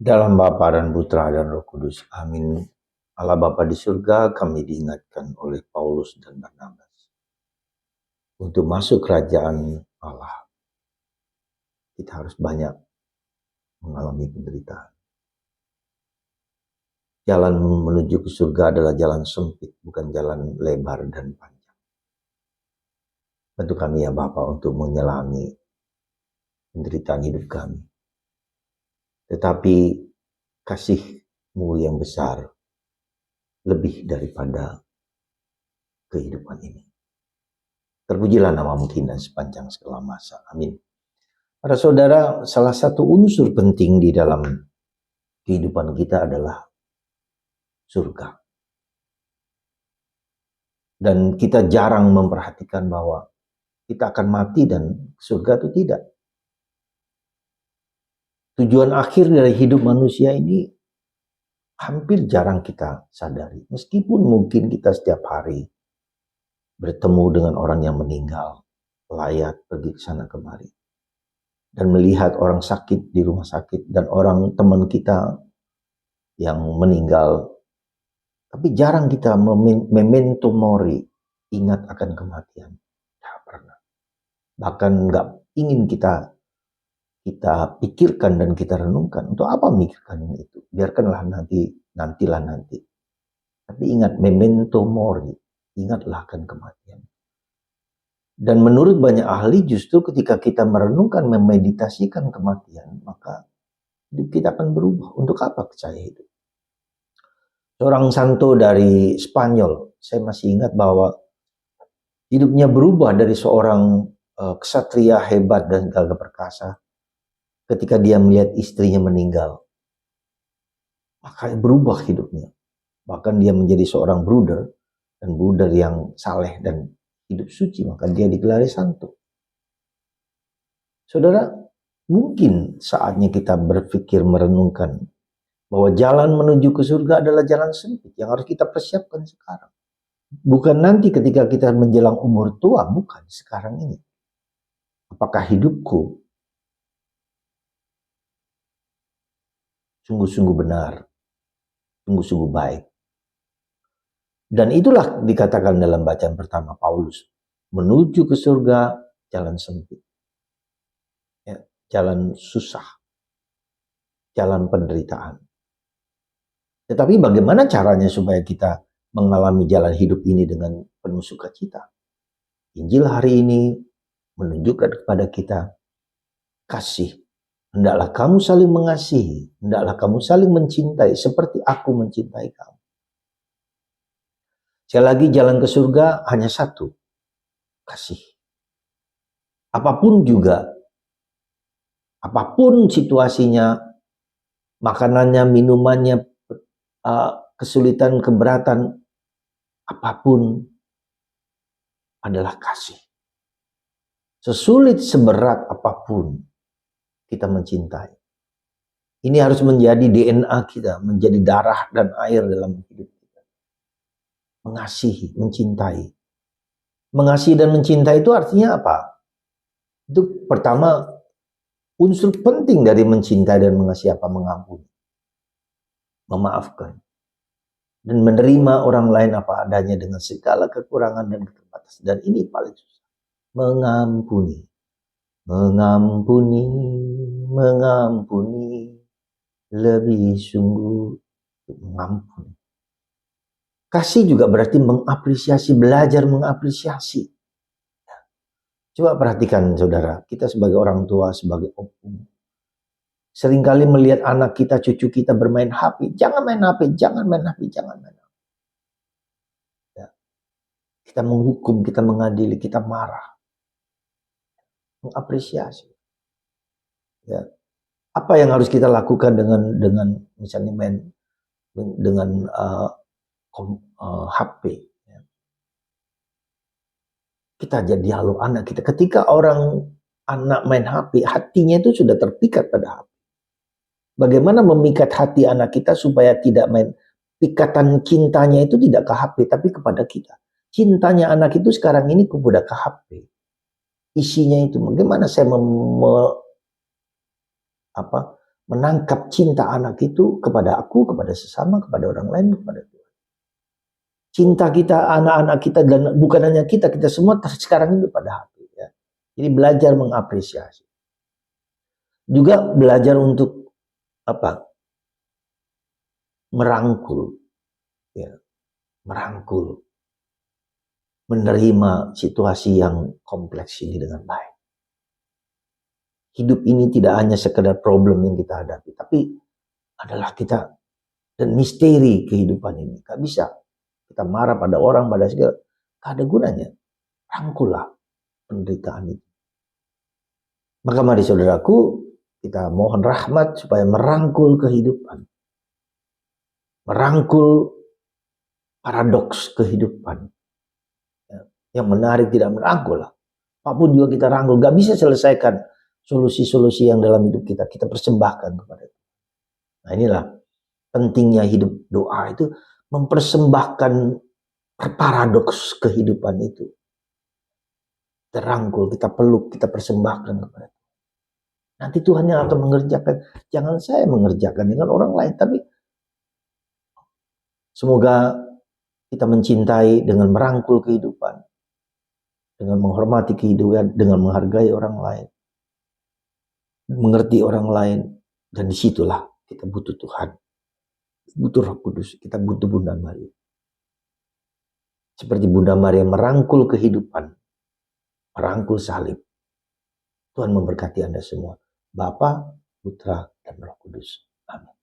Dalam Bapa dan Putra dan Roh Kudus. Amin. Allah Bapa di surga, kami diingatkan oleh Paulus dan Barnabas untuk masuk kerajaan Allah. Kita harus banyak mengalami penderitaan. Jalan menuju ke surga adalah jalan sempit, bukan jalan lebar dan panjang. Bantu kami ya Bapa untuk menyelami penderitaan hidup kami. Tetapi kasih-Mu yang besar lebih daripada kehidupan ini. Terpujilah nama-Mu Tuhan sepanjang segala masa. Amin. Para saudara, salah satu unsur penting di dalam kehidupan kita adalah surga. Dan kita jarang memperhatikan bahwa kita akan mati dan surga itu tidak. Tujuan akhir dari hidup manusia ini hampir jarang kita sadari. Meskipun mungkin kita setiap hari bertemu dengan orang yang meninggal, layat pergi ke sana kemari. Dan melihat orang sakit di rumah sakit dan orang teman kita yang meninggal. Tapi jarang kita memento mori, ingat akan kematian. Tidak pernah. Bahkan nggak ingin kita pikirkan dan kita renungkan. Untuk apa memikirkan itu? Biarkanlah nantilah nanti. Tapi ingat, memento mori, ingatlah akan kematian. Dan menurut banyak ahli, justru ketika kita merenungkan, memeditasikan kematian, maka hidup kita akan berubah. Untuk apa percaya itu? Seorang santo dari Spanyol, saya masih ingat bahwa hidupnya berubah dari seorang ksatria hebat dan gagah perkasa ketika dia melihat istrinya meninggal. Maka berubah hidupnya. Bahkan dia menjadi seorang bruder, dan bruder yang saleh dan hidup suci, maka dia digelari santo. Saudara, mungkin saatnya kita berpikir merenungkan bahwa jalan menuju ke surga adalah jalan sempit yang harus kita persiapkan sekarang. Bukan nanti ketika kita menjelang umur tua, bukan sekarang ini. Apakah hidupku sungguh-sungguh benar, sungguh-sungguh baik? Dan itulah dikatakan dalam bacaan pertama Paulus. Menuju ke surga, jalan sempit. Ya, jalan susah. Jalan penderitaan. Tetapi bagaimana caranya supaya kita mengalami jalan hidup ini dengan penuh sukacita? Injil hari ini menunjukkan kepada kita kasih. Hendaklah kamu saling mengasihi, hendaklah kamu saling mencintai seperti aku mencintai kamu. Sekali lagi, jalan ke surga hanya satu, kasih. Apapun juga, apapun situasinya, makanannya, minumannya, kesulitan, keberatan, apapun adalah kasih. Sesulit, seberat apapun, kita mencintai. Ini harus menjadi DNA kita, menjadi darah dan air dalam hidup kita. Mengasihi, mencintai. Mengasihi dan mencintai itu artinya apa? Itu pertama, unsur penting dari mencintai dan mengasihi apa? Mengampuni. Memaafkan. Dan menerima orang lain apa adanya dengan segala kekurangan dan keterbatasan. Dan ini paling susah. Mengampuni. Mengampuni, mengampuni. Lebih sungguh mengampuni. Kasih juga berarti mengapresiasi, belajar mengapresiasi. Coba perhatikan saudara, kita sebagai orang tua, sebagai opung, seringkali melihat anak kita, cucu kita bermain HP. Jangan main HP, jangan main HP, jangan main HP. Ya. Kita menghukum, kita mengadili, kita marah. Mengapresiasi. Ya. Apa yang harus kita lakukan dengan misalnya main dengan HP? Ya. Kita jadi dialog anak kita. Ketika anak main HP, hatinya itu sudah terpikat pada HP. Bagaimana memikat hati anak kita supaya tidak main, ikatan cintanya itu tidak ke HP tapi kepada kita. Cintanya anak itu sekarang ini kepada ke HP. Isinya itu bagaimana saya menangkap cinta anak itu kepada aku, kepada sesama, kepada orang lain, kepada Tuhan. Cinta kita, anak-anak kita, dan bukan hanya kita semua sekarang itu pada hati. Ya. Jadi belajar mengapresiasi. Juga belajar untuk merangkul, ya, merangkul, menerima situasi yang kompleks ini dengan baik. Hidup ini tidak hanya sekedar problem yang kita hadapi, tapi adalah kita dan misteri kehidupan ini. Gak bisa kita marah pada orang, pada segala, gak ada gunanya. Rangkullah penderitaan itu. Maka mari saudaraku, kita mohon rahmat supaya merangkul kehidupan. Merangkul paradoks kehidupan. Yang menarik tidak merangkul lah. Apapun juga kita rangkul, gak bisa selesaikan solusi-solusi yang dalam hidup kita persembahkan kepada Tuhan. Nah inilah pentingnya hidup doa itu, mempersembahkan paradoks kehidupan itu. Kita rangkul, kita peluk, kita persembahkan kepada Tuhan. Nanti Tuhan yang akan mengerjakan. Jangan saya mengerjakan dengan orang lain, tapi semoga kita mencintai dengan merangkul kehidupan, dengan menghormati kehidupan, dengan menghargai orang lain, mengerti orang lain, dan disitulah kita butuh Tuhan, butuh Roh Kudus, kita butuh Bunda Maria. Seperti Bunda Maria merangkul kehidupan, merangkul salib. Tuhan memberkati Anda semua. Bapa, Putra, dan Roh Kudus. Amin.